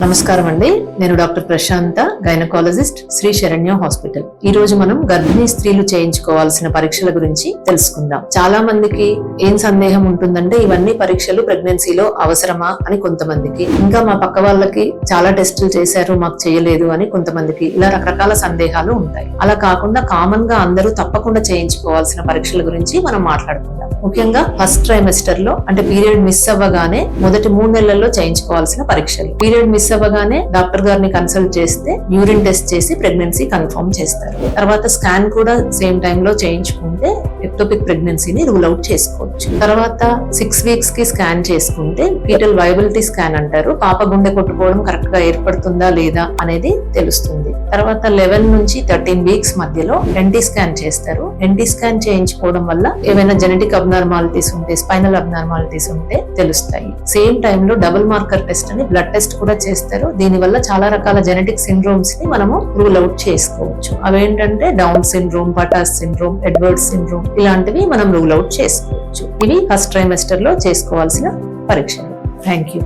నమస్కారం అండి. నేను డాక్టర్ ప్రశాంత, గైనకాలజిస్ట్, శ్రీ శరణ్య హాస్పిటల్. ఈ రోజు మనం గర్భిణీ స్త్రీలు చేయించుకోవాల్సిన పరీక్షల గురించి తెలుసుకుందాం. చాలా మందికి ఏం సందేహం ఉంటుందంటే ఇవన్నీ పరీక్షలు ప్రెగ్నెన్సీలో అవసరమా అని కొంతమందికి, ఇంకా మా పక్క వాళ్ళకి చాలా టెస్టులు చేశారు మాకు చేయలేదు అని కొంతమందికి, ఇలా రకరకాల సందేహాలు ఉంటాయి. అలా కాకుండా కామన్ గా అందరూ తప్పకుండా చేయించుకోవాల్సిన పరీక్షల గురించి మనం మాట్లాడుకుందాం. ముఖ్యంగా ఫస్ట్ ట్రైమెస్టర్ లో, అంటే పీరియడ్ మిస్ అవ్వగానే మొదటి 3 నెలల్లో చేయించుకోవాల్సిన పరీక్షలు. పీరియడ్ మిస్ అవ్వగానే డాక్టర్ గారిని కన్సల్ట్ చేస్తే యూరిన్ టెస్ట్ చేసి ప్రెగ్నెన్సీ కన్ఫర్మ్ చేస్తారు. తర్వాత స్కాన్ కూడా సేమ్ టైమ్ లో చేయించుకుంటే ఎక్టోపిక్ ప్రెగ్నెన్సీని రూల్ అవుట్ చేసుకోవచ్చు. తర్వాత 6 వీక్స్ కి స్కాన్ చేసుకుంటే ఫీటల్ వైబిలిటీ స్కాన్ అంటారు. పాప గుండె కొట్టుకోవడం కరెక్ట్ గా ఏర్పడుతుందా లేదా అనేది తెలుస్తుంది. తర్వాత 11 నుంచి 13 వీక్స్ మధ్యలో ఎన్టీ స్కాన్ చేస్తారు. ఎన్టీ స్కాన్ చేయించుకోవడం వల్ల ఏవైనా జెనెటిక్ అబ్నార్మాలిటీస్ ఉంటే, స్పైనల్ అబ్నార్మాలిటీస్ ఉంటే తెలుస్తాయి. సేమ్ టైమ్ లో డబుల్ మార్కర్ టెస్ట్ అని బ్లడ్ టెస్ట్ కూడా చేస్తారు. దీనివల్ల చాలా రకాల జెనెటిక్ సిండ్రోమ్స్ ని మనము రూల్ అవుట్ చేసుకోవచ్చు. అవేంటంటే Down syndrome, Patau's syndrome, Edward syndrome, ఇలాంటివి మనం రూల్ అవుట్ చేసుకోవచ్చు. ఇవి ఫస్ట్ ట్రైమెస్టర్ లో చేసుకోవాల్సిన పరీక్షలు. Thank you.